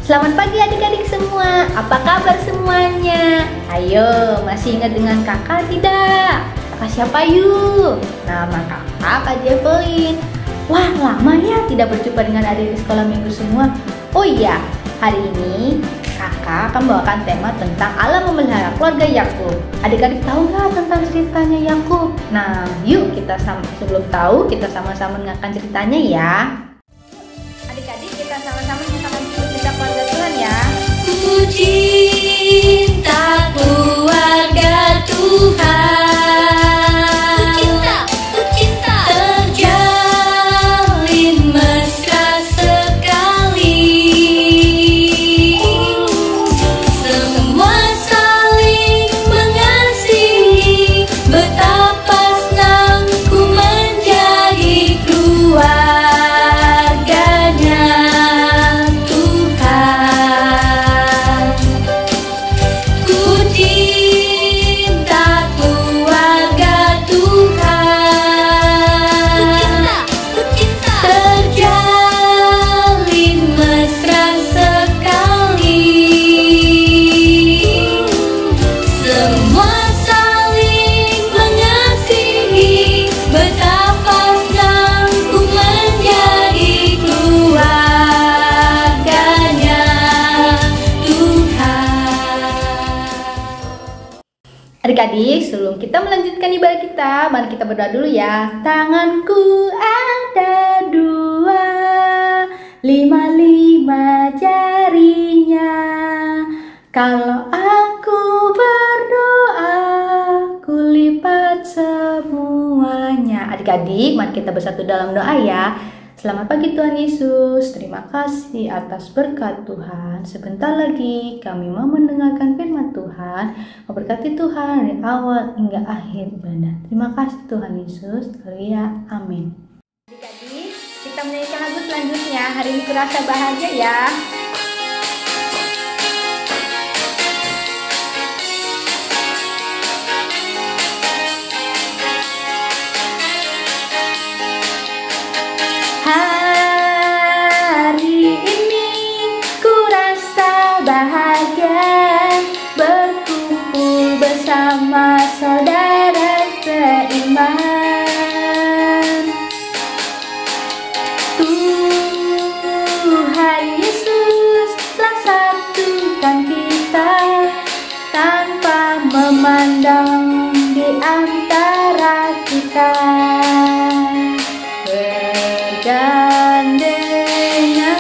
Selamat pagi adik-adik semua, apa kabar semuanya? Ayo, masih ingat dengan kakak tidak? Kakak siapa yuk? Nama kakak Kak Jevelin. Wah, lama ya tidak berjumpa dengan adik di sekolah minggu semua. Oh iya, hari ini kakak akan membawakan tema tentang Allah memelihara keluarga Yakub. Adik-adik tahu nggak tentang ceritanya Yakub? Nah, yuk sebelum tahu kita sama-sama dengarkan ceritanya ya. Adik-adik kita sama-sama mendengarkan cerita keluarga Tuhan ya. Ku cinta keluarga Tuhan. Ku cinta. Terjalin mesra sekali. Semua saling mengasihi. Betapa senang ku menjadi keluarganya Tuhan. Ku cinta keluarga Tuhan. Terjalin mesra sekali. Semua saling mengasihi. Betapa senang ku menjadi keluarganya Tuhan. Adik-adik, sebelum kita melanjutkan ibadah kita, mari kita berdoa dulu ya. Tanganku ada dua, lima jarinya. Kalau aku berdoa, ku lipat semuanya. Adik-adik, mari kita bersatu dalam doa ya. Selamat pagi Tuhan Yesus, terima kasih atas berkat Tuhan. Sebentar lagi kami mau mendengarkan firman Tuhan. Memberkati Tuhan dari awal hingga akhir ibadah. Terima kasih Tuhan Yesus, haleluya, amin. Adik-adik, kita menyanyikan lagu selanjutnya. Hari ini kurasa bahagia ya. Hari ini ku rasa bahagia berkumpul bersama saudara seiman. Tuhan Yesus telah satukan kita tanpa memandang di antara kita. Bergandengan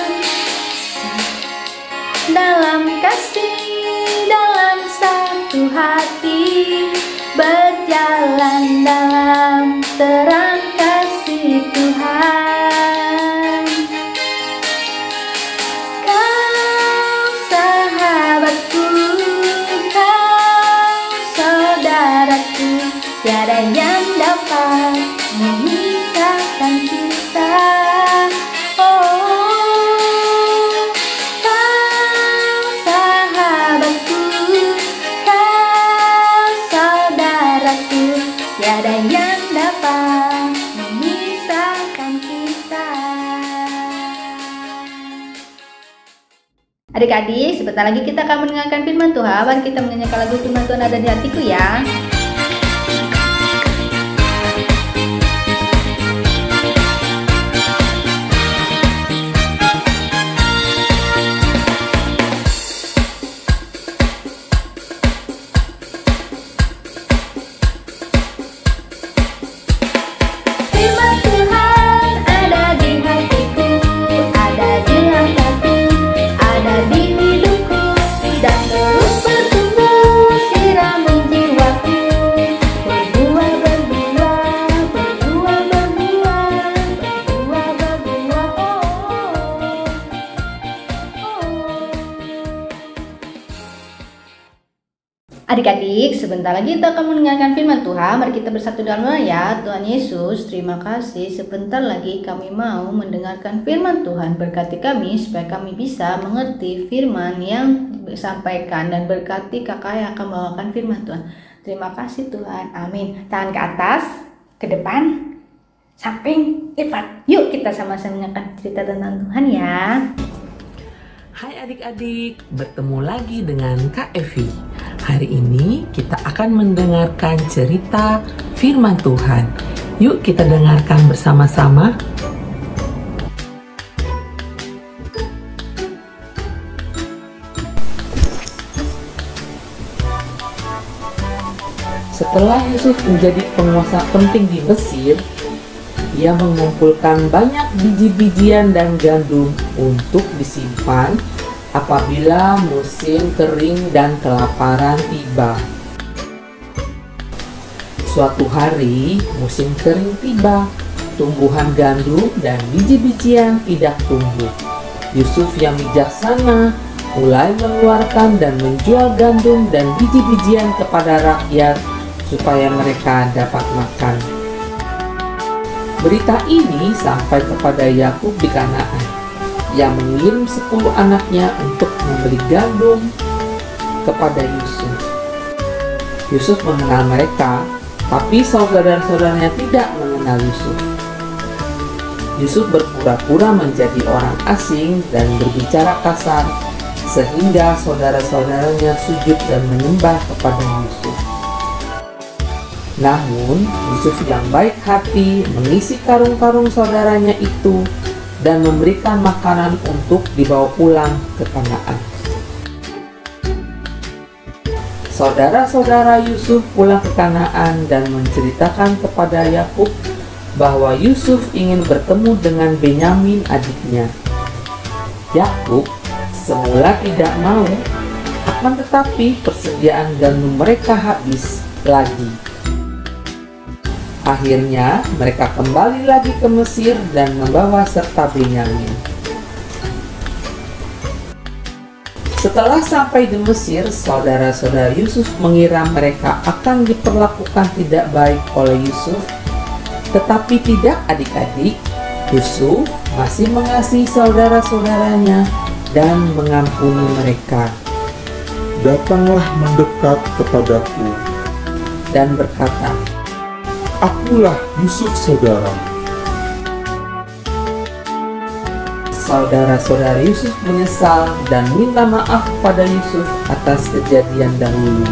dalam kasih, dalam satu hati, berjalan dalam terang kasih Tuhan. Kau sahabatku, kau saudaraku, tiada yang dapat memisahkan kita. Oh, kau sahabatku, kau saudaraku, tiada yang dapat memisahkan kita. Adik-adik, sebentar lagi kita akan mendengarkan firman Tuhan. Mari kita menyanyikan lagu firman Tuhan ada di hatiku ya. Firman Tuhan ada di hatiku, ada di langkahku, ada di hidupku, dan terus bertumbuh sirami jiwaku. Berbuah, berbuah, berbuah, berbuah, berbuah, berbuah, Adik-adik, sebentar lagi kita akan mendengarkan firman Tuhan. Mari kita bersatu dalam doa ya. Tuhan Yesus, terima kasih. Sebentar lagi kami mau mendengarkan firman Tuhan. Berkati kami supaya kami bisa mengerti firman yang disampaikan, dan berkati kakak yang akan membawakan firman Tuhan. Terima kasih Tuhan. Amin. Tangan ke atas, ke depan, samping, lipat. Yuk kita sama-sama mendengarkan cerita tentang Tuhan ya. Hai adik-adik, bertemu lagi dengan Kak Evi. Hari ini kita akan mendengarkan cerita firman Tuhan. Yuk kita dengarkan bersama-sama. Setelah Yusuf menjadi penguasa penting di Mesir, ia mengumpulkan banyak biji-bijian dan gandum untuk disimpan apabila musim kering dan kelaparan tiba. Suatu hari musim kering tiba, tumbuhan gandum dan biji-bijian tidak tumbuh. Yusuf yang bijaksana mulai mengeluarkan dan menjual gandum dan biji-bijian kepada rakyat supaya mereka dapat makan. Berita ini sampai kepada Yakub di Kanaan. Ia mengirim 10 anaknya untuk membeli gandum kepada Yusuf. Yusuf mengenal mereka, tapi saudara-saudaranya tidak mengenal Yusuf. Yusuf berpura-pura menjadi orang asing dan berbicara kasar, sehingga saudara-saudaranya sujud dan menyembah kepada Yusuf. Namun, Yusuf yang baik hati mengisi karung-karung saudaranya itu dan memberikan makanan untuk dibawa pulang ke Kanaan. Saudara-saudara Yusuf pulang ke Kanaan dan menceritakan kepada Yakub bahwa Yusuf ingin bertemu dengan Benyamin adiknya. Yakub semula tidak mau, akan tetapi persediaan gandum mereka habis lagi. Akhirnya mereka kembali lagi ke Mesir dan membawa serta Benyamin. Setelah sampai di Mesir, saudara-saudara Yusuf mengira mereka akan diperlakukan tidak baik oleh Yusuf. Tetapi tidak adik-adik, Yusuf masih mengasihi saudara-saudaranya dan mengampuni mereka. Datanglah mendekat kepadaku, Dan berkata, akulah Yusuf saudara. saudara-saudara Yusuf menyesal dan minta maaf kepada Yusuf atas kejadian dahulu.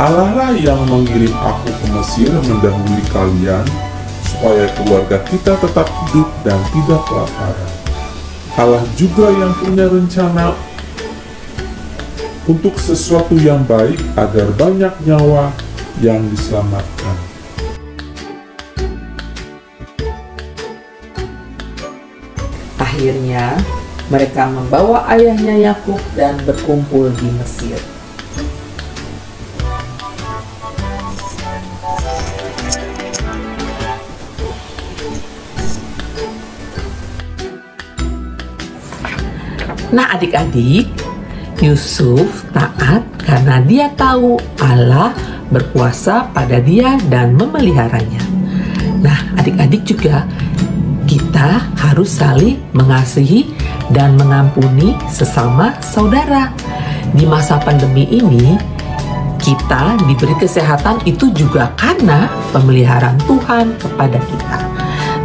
Allah lah yang mengirim aku ke Mesir mendahului kalian, supaya keluarga kita tetap hidup dan tidak kelaparan. Allah juga yang punya rencana untuk sesuatu yang baik agar banyak nyawa yang diselamatkan. Akhirnya, mereka membawa ayahnya Yakub dan berkumpul di Mesir. Nah adik-adik, Yusuf taat karena dia tahu Allah berkuasa pada dia dan memeliharanya. Nah adik-adik juga, kita harus saling mengasihi dan mengampuni sesama saudara. Di masa pandemi ini, kita diberi kesehatan itu juga karena pemeliharaan Tuhan kepada kita.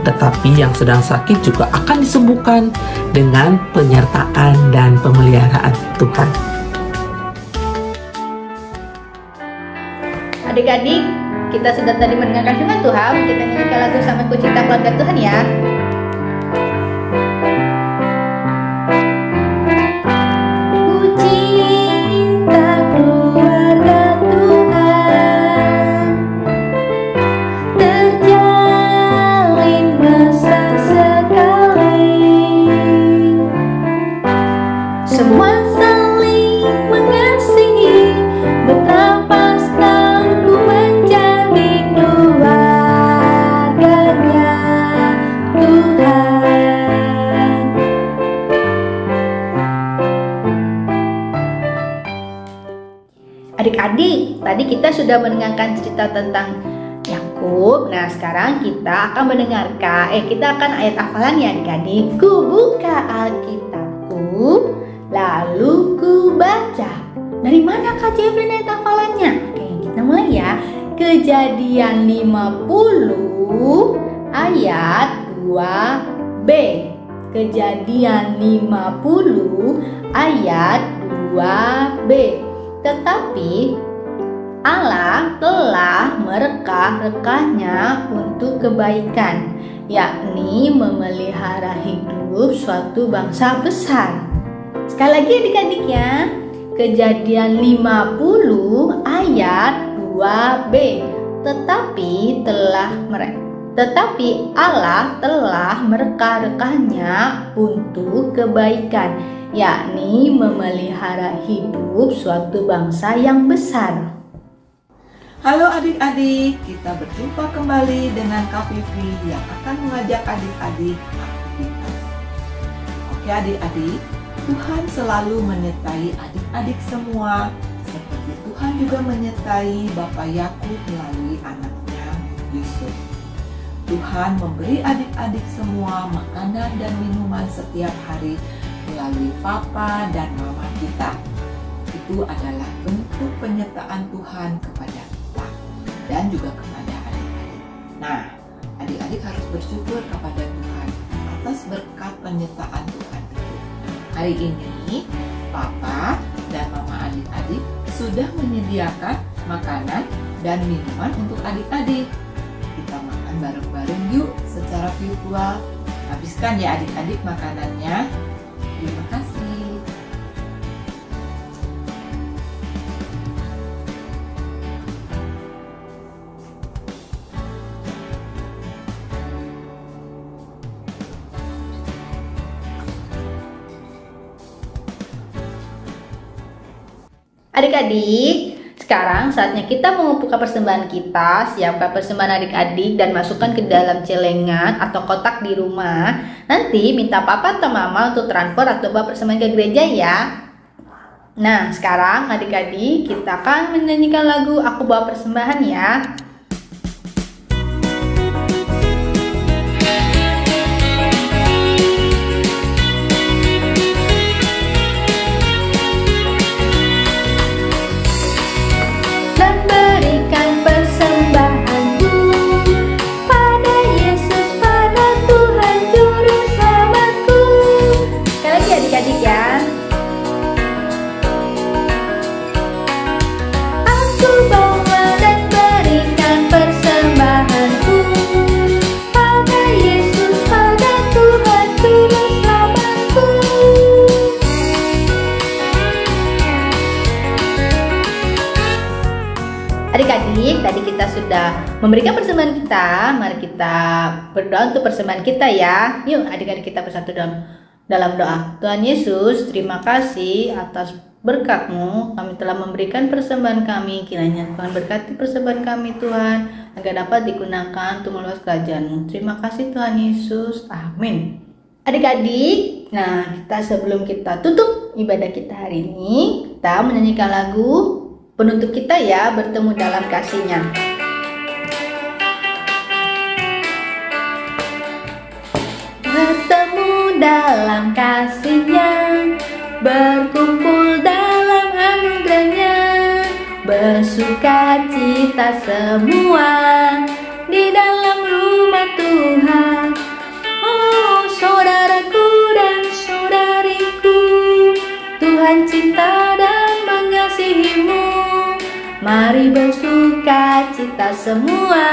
Tetapi yang sedang sakit juga akan disembuhkan dengan penyertaan dan pemeliharaan Tuhan. Adik-adik, kita sudah tadi mendengarkan firman Tuhan. Kita nyanyikan lagu sama Kucinta Keluarga Tuhan ya. Adik-adik, tadi kita sudah mendengarkan cerita tentang Yakub. Nah, sekarang kita akan mendengarkan ayat hafalannya adik-adik. Ku buka Alkitabku, lalu ku baca. Dari mana Kak Jeffrey ayat hafalannya? Oke, kita mulai ya. Kejadian 50 ayat 2b. Kejadian 50 ayat 2b. Tetapi Allah telah mereka-rekahnya untuk kebaikan, yakni memelihara hidup suatu bangsa besar. Sekali lagi adik-adik ya. Kejadian 50 ayat 2b. Tetapi Allah telah mereka-rekahnya untuk kebaikan, yakni memelihara hidup suatu bangsa yang besar. Halo adik-adik, kita berjumpa kembali dengan Kak Vivi yang akan mengajak adik-adik aktivitas. Oke adik-adik, Tuhan selalu menyertai adik-adik semua, seperti Tuhan juga menyertai Bapak Yakub melalui anaknya Yusuf. Tuhan memberi adik-adik semua makanan dan minuman setiap hari melalui papa dan mama kita. Itu adalah bentuk penyertaan Tuhan kepada kita dan juga kepada adik-adik. Nah, adik-adik harus bersyukur kepada Tuhan atas berkat penyertaan Tuhan itu. Hari ini, papa dan mama adik-adik sudah menyediakan makanan dan minuman untuk adik-adik. Kita makan bareng-bareng yuk secara virtual. Habiskan ya adik-adik makanannya. Terima kasih. Adik-adik, sekarang saatnya kita mengumpulkan persembahan kita. Siapkan persembahan adik-adik dan masukkan ke dalam celengan atau kotak di rumah. Nanti minta papa atau mama untuk transfer atau bawa persembahan ke gereja ya. Nah, sekarang adik-adik kita akan menyanyikan lagu Aku Bawa Persembahan ya. Adik-adik, tadi kita sudah memberikan persembahan kita. Mari kita berdoa untuk persembahan kita ya. Yuk adik-adik kita bersatu dalam doa. Tuhan Yesus, terima kasih atas berkat-Mu. Kami telah memberikan persembahan kami. Kiranya Tuhan berkati persembahan kami Tuhan, agar dapat digunakan untuk meluas kerajaan-Mu. Terima kasih Tuhan Yesus. Amin. Adik-adik, nah sebelum kita tutup ibadah kita hari ini, kita menyanyikan lagu penutup kita ya, bertemu dalam kasih-Nya. Bertemu dalam kasih-Nya, berkumpul dalam anugerah-Nya, bersuka cita semua di dalam rumah Tuhan. Oh saudaraku dan saudariku, Tuhan cinta dan mengasihi-Mu. Mari bersuka cita semua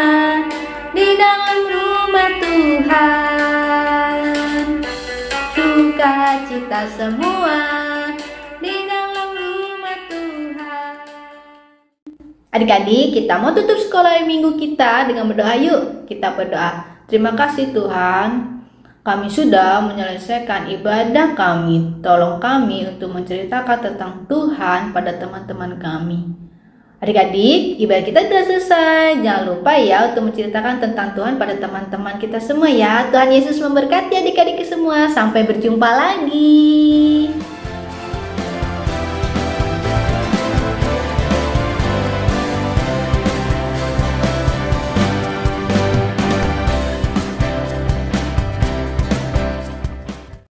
di dalam rumah Tuhan. Suka cita semua di dalam rumah Tuhan. Adik-adik, kita mau tutup sekolah minggu kita dengan berdoa yuk. Kita berdoa. Terima kasih Tuhan, kami sudah menyelesaikan ibadah kami. Tolong kami untuk menceritakan tentang Tuhan pada teman-teman kami. Adik-adik, ibadah kita sudah selesai. Jangan lupa ya untuk menceritakan tentang Tuhan pada teman-teman kita semua ya. Tuhan Yesus memberkati adik-adik semua. Sampai berjumpa lagi.